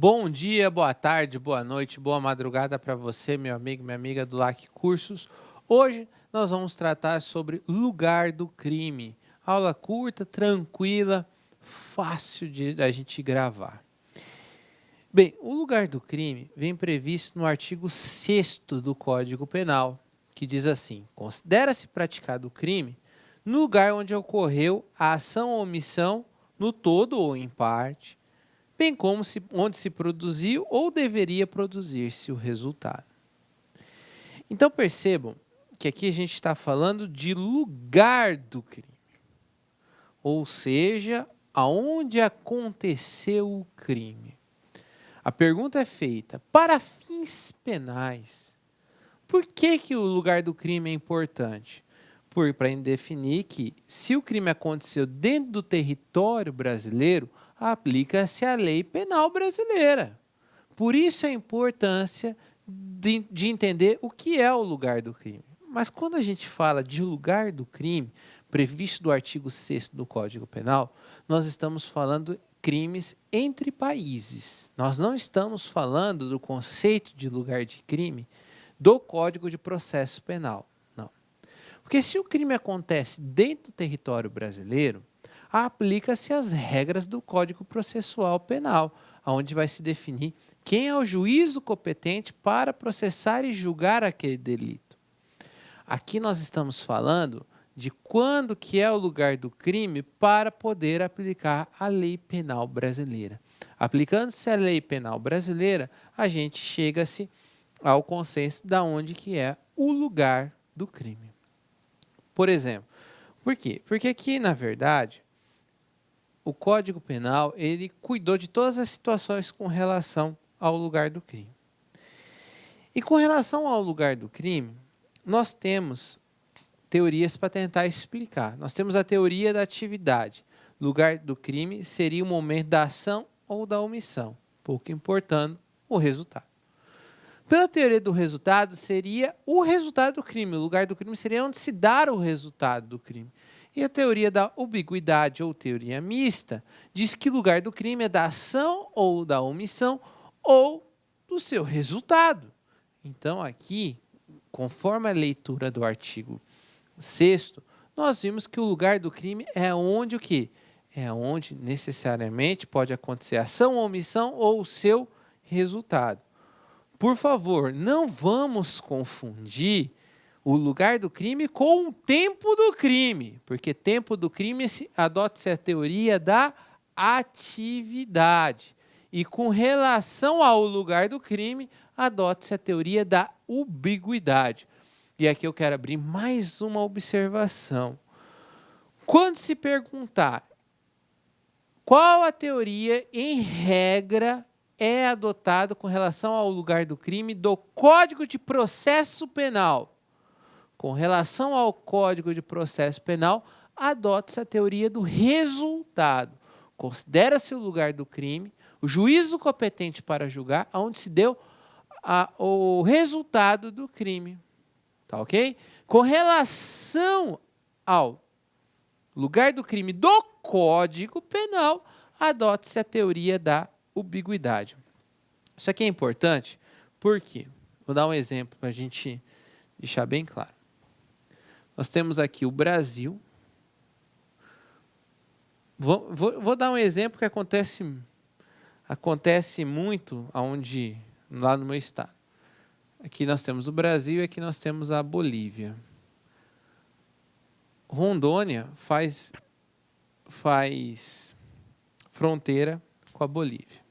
Bom dia, boa tarde, boa noite, boa madrugada para você, meu amigo, minha amiga do LAC Cursos. Hoje nós vamos tratar sobre lugar do crime. Aula curta, tranquila, fácil de a gente gravar. Bem, o lugar do crime vem previsto no artigo 6º do Código Penal, que diz assim: considera-se praticado o crime no lugar onde ocorreu a ação ou omissão, no todo ou em parte, bem como onde se produziu ou deveria produzir-se o resultado. Então percebam que aqui a gente está falando de lugar do crime, ou seja, aonde aconteceu o crime. A pergunta é feita: para fins penais, por que o lugar do crime é importante? Para definir que, se o crime aconteceu dentro do território brasileiro, aplica-se a lei penal brasileira. Por isso a importância de entender o que é o lugar do crime. Mas quando a gente fala de lugar do crime, previsto do artigo 6º do Código Penal, nós estamos falando crimes entre países. Nós não estamos falando do conceito de lugar de crime do Código de Processo Penal. Não. Porque se o crime acontece dentro do território brasileiro, aplica-se as regras do Código Processual Penal, onde vai se definir quem é o juízo competente para processar e julgar aquele delito. Aqui nós estamos falando de quando que é o lugar do crime para poder aplicar a lei penal brasileira. Aplicando-se a lei penal brasileira, a gente chega-se ao consenso de onde que é o lugar do crime. Por exemplo, por quê? Porque aqui, na verdade, o Código Penal, ele cuidou de todas as situações com relação ao lugar do crime. E com relação ao lugar do crime, nós temos teorias para tentar explicar. Nós temos a teoria da atividade. Lugar do crime seria o momento da ação ou da omissão, pouco importando o resultado. Pela teoria do resultado, seria o resultado do crime. O lugar do crime seria onde se dá o resultado do crime. E a teoria da ambiguidade ou teoria mista diz que o lugar do crime é da ação ou da omissão ou do seu resultado. Então, aqui, conforme a leitura do artigo 6º, nós vimos que o lugar do crime é onde o quê? É onde necessariamente pode acontecer ação ou omissão ou o seu resultado. Por favor, não vamos confundir o lugar do crime com o tempo do crime, porque tempo do crime adota-se a teoria da atividade. E com relação ao lugar do crime, adota-se a teoria da ambiguidade. E aqui eu quero abrir mais uma observação. Quando se perguntar qual a teoria, em regra, é adotado com relação ao lugar do crime do Código de Processo Penal. Com relação ao Código de Processo Penal, adota-se a teoria do resultado. Considera-se o lugar do crime, o juízo competente para julgar, onde se deu o resultado do crime. Tá ok? Com relação ao lugar do crime do Código Penal, adota-se a teoria da ambiguidade. Isso aqui é importante, porque vou dar um exemplo para a gente deixar bem claro. Nós temos aqui o Brasil. Vou dar um exemplo que acontece muito lá no meu estado. Aqui nós temos o Brasil e aqui nós temos a Bolívia. Rondônia faz fronteira com a Bolívia.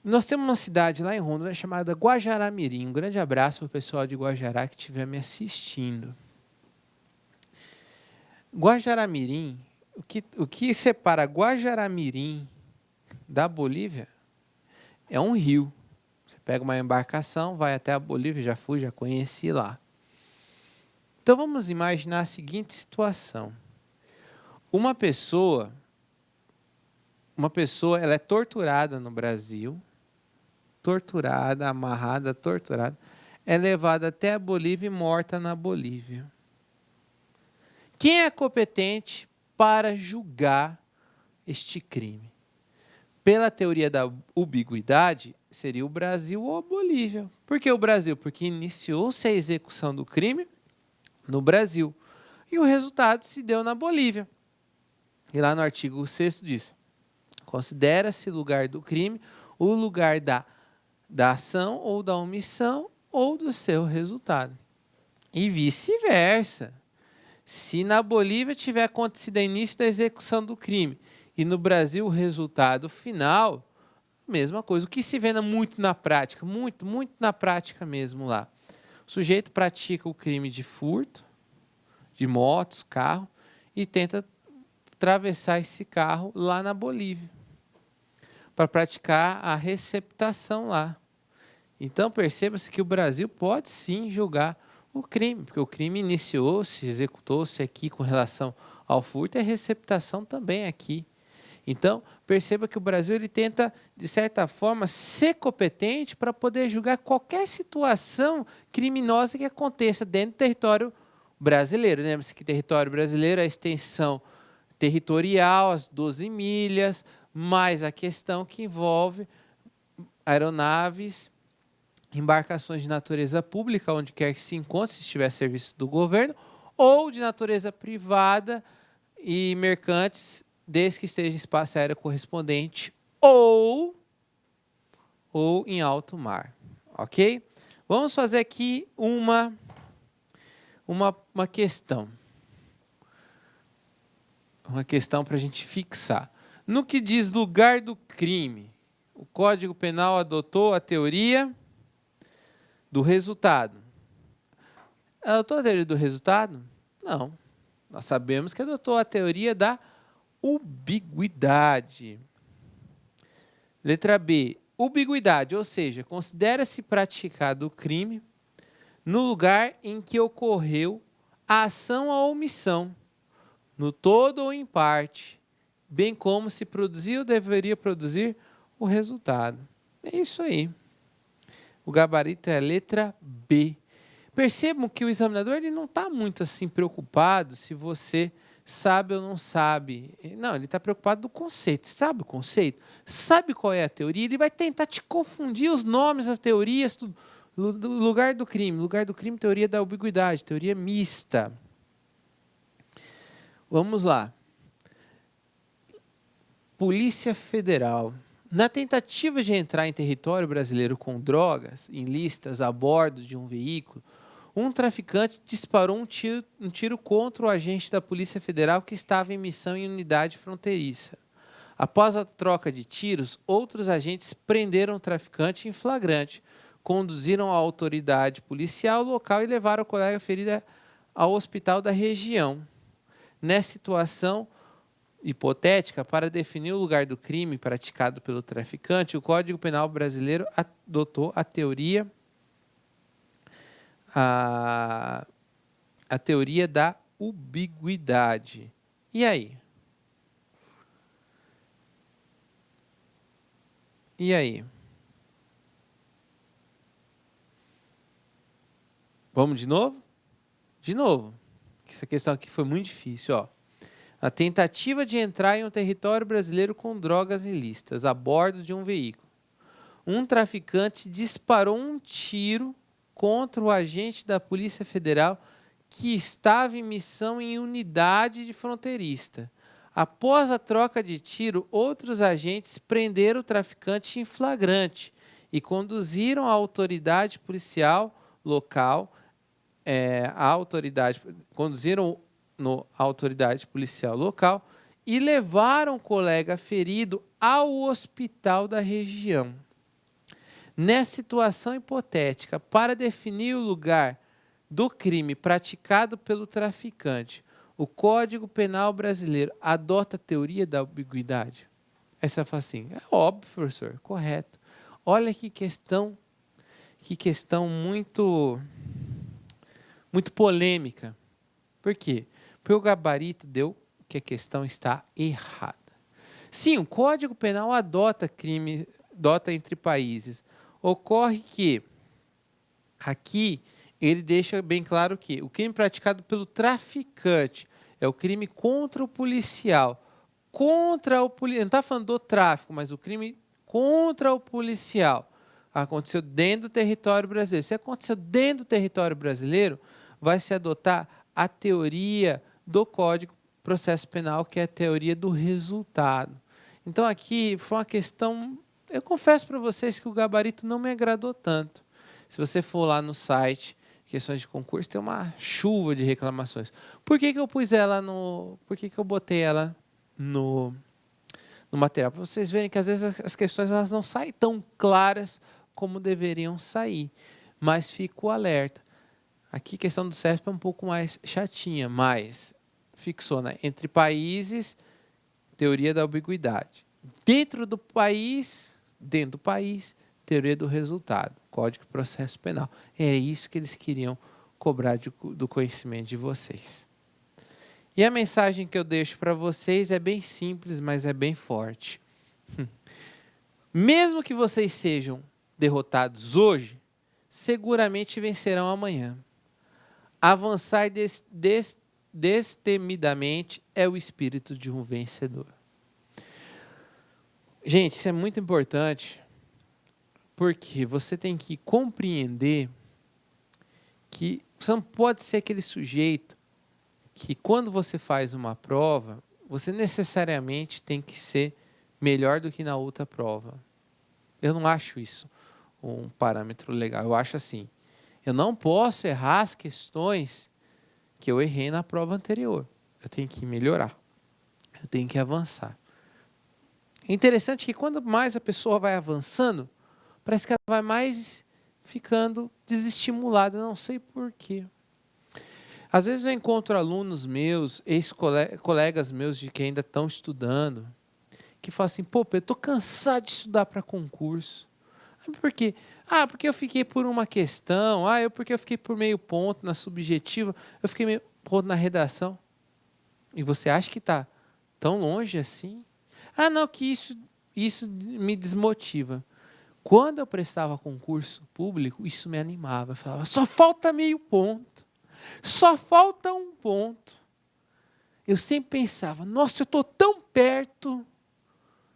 Nós temos uma cidade lá em Rondônia chamada Guajará-Mirim. Um grande abraço para o pessoal de Guajará que estiver me assistindo. Guajará-Mirim, o que separa Guajará-Mirim da Bolívia é um rio. Você pega uma embarcação, vai até a Bolívia, já fui, já conheci lá. Então vamos imaginar a seguinte situação. Uma pessoa ela é torturada no Brasil, torturada, amarrada, torturada, é levada até a Bolívia e morta na Bolívia. Quem é competente para julgar este crime? Pela teoria da ubiguidade, seria o Brasil ou a Bolívia. Por que o Brasil? Porque iniciou-se a execução do crime no Brasil. E o resultado se deu na Bolívia. E lá no artigo 6º diz: considera-se lugar do crime o lugar da ação ou da omissão ou do seu resultado. E vice-versa. Se na Bolívia tiver acontecido o início da execução do crime e no Brasil o resultado final, mesma coisa. O que se vê muito na prática, muito na prática mesmo lá. O sujeito pratica o crime de furto, de motos, carro, e tenta atravessar esse carro lá na Bolívia, para praticar a receptação lá. Então perceba-se que o Brasil pode sim julgar o crime, porque o crime iniciou-se, executou-se aqui com relação ao furto e a receptação também aqui. Então, perceba que o Brasil ele tenta, de certa forma, ser competente para poder julgar qualquer situação criminosa que aconteça dentro do território brasileiro. Lembra-se que território brasileiro é a extensão territorial, as 12 milhas, mais a questão que envolve aeronaves, embarcações de natureza pública, onde quer que se encontre, se estiver a serviço do governo, ou de natureza privada e mercantes, desde que esteja em espaço aéreo correspondente ou em alto mar, ok? Vamos fazer aqui uma questão. Uma questão para a gente fixar. No que diz lugar do crime, o Código Penal adotou a teoria do resultado. Adotou a teoria do resultado? Não. Nós sabemos que adotou a teoria da ubiguidade. Letra B. Ubiguidade, ou seja, considera-se praticado o crime no lugar em que ocorreu a ação ou omissão, no todo ou em parte, bem como se produziu ou deveria produzir o resultado. É isso aí. O gabarito é a letra B. Percebam que o examinador ele não está muito assim preocupado se você sabe ou não sabe. Não, ele está preocupado do conceito. Sabe o conceito? Sabe qual é a teoria? Ele vai tentar te confundir os nomes, as teorias, tudo. Do lugar do crime. Lugar do crime, teoria da ubiguidade, teoria mista. Vamos lá. Polícia Federal. Na tentativa de entrar em território brasileiro com drogas ilícitas a bordo de um veículo, um traficante disparou um tiro contra o agente da Polícia Federal que estava em missão em unidade fronteiriça. Após a troca de tiros, outros agentes prenderam o traficante em flagrante, conduziram a autoridade policial local e levaram o colega ferido ao hospital da região. Nessa situação hipotética, para definir o lugar do crime praticado pelo traficante, o Código Penal brasileiro adotou a teoria da ubiguidade. E aí? E aí? Vamos de novo? De novo. Essa questão aqui foi muito difícil, ó. A tentativa de entrar em um território brasileiro com drogas ilícitas a bordo de um veículo. Um traficante disparou um tiro contra o agente da Polícia Federal que estava em missão em unidade de fronteirista. Após a troca de tiro, outros agentes prenderam o traficante em flagrante e conduziram a autoridade policial local, a autoridade policial local e levaram o colega ferido ao hospital da região. Nessa situação hipotética, para definir o lugar do crime praticado pelo traficante, o Código Penal brasileiro adota a teoria da ambiguidade? Aí você vai falar assim, é óbvio, professor, correto. Olha que questão muito polêmica. Por quê? Porque o gabarito deu que a questão está errada. Sim, o Código Penal adota entre países. Ocorre que aqui ele deixa bem claro que o crime praticado pelo traficante é o crime contra o policial. contra o policial. Não está falando do tráfico, mas o crime contra o policial aconteceu dentro do território brasileiro. Se aconteceu dentro do território brasileiro, vai se adotar a teoria do Código de Processo Penal, que é a teoria do resultado. Então, aqui foi uma questão... Eu confesso para vocês que o gabarito não me agradou tanto. Se você for lá no site, questões de concurso, tem uma chuva de reclamações. Por que eu pus ela no... Por que eu botei ela no material? Para vocês verem que, às vezes, as questões elas não saem tão claras como deveriam sair. Mas fica o alerta. Aqui a questão do CESP é um pouco mais chatinha, mas fixou, né? Entre países, teoria da ambiguidade. Dentro do país, teoria do resultado, Código de Processo Penal. É isso que eles queriam cobrar do conhecimento de vocês. E a mensagem que eu deixo para vocês é bem simples, mas é bem forte. Mesmo que vocês sejam derrotados hoje, seguramente vencerão amanhã. Avançar destemidamente é o espírito de um vencedor. Gente, isso é muito importante, porque você tem que compreender que você não pode ser aquele sujeito que, quando você faz uma prova, você necessariamente tem que ser melhor do que na outra prova. Eu não acho isso um parâmetro legal. Eu acho assim, eu não posso errar as questões que eu errei na prova anterior. Eu tenho que melhorar. Eu tenho que avançar. É interessante que quando mais a pessoa vai avançando, parece que ela vai mais ficando desestimulada, não sei porquê. Às vezes eu encontro alunos meus, ex-colegas meus de que ainda estão estudando, que falam assim, pô, eu estou cansado de estudar para concurso. Por quê? Porque eu fiquei por uma questão, porque eu fiquei por meio ponto na subjetiva, eu fiquei meio ponto na redação. E você acha que está tão longe assim? Não, que isso me desmotiva. Quando eu prestava concurso público, isso me animava. Eu falava, só falta meio ponto. Só falta um ponto. Eu sempre pensava, nossa, eu estou tão perto.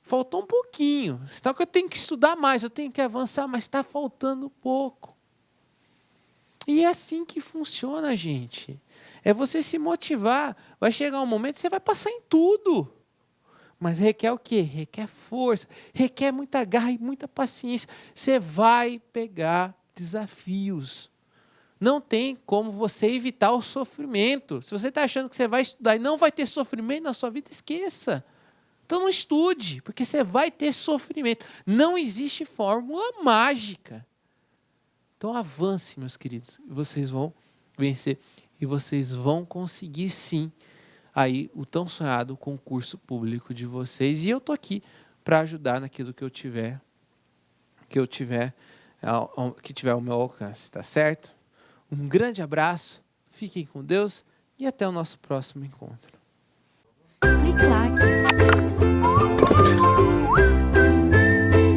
Faltou um pouquinho. Senão que eu tenho que estudar mais, eu tenho que avançar, mas está faltando pouco. E é assim que funciona, gente. É você se motivar. Vai chegar um momento que você vai passar em tudo. Mas requer o quê? Requer força, requer muita garra e muita paciência. Você vai pegar desafios. Não tem como você evitar o sofrimento. Se você está achando que você vai estudar e não vai ter sofrimento na sua vida, esqueça. Então não estude, porque você vai ter sofrimento. Não existe fórmula mágica. Então avance, meus queridos. Vocês vão vencer. E vocês vão conseguir, sim, aí o tão sonhado concurso público de vocês. E eu estou aqui para ajudar naquilo que tiver ao meu alcance, tá certo? Um grande abraço, fiquem com Deus e até o nosso próximo encontro. Clique like.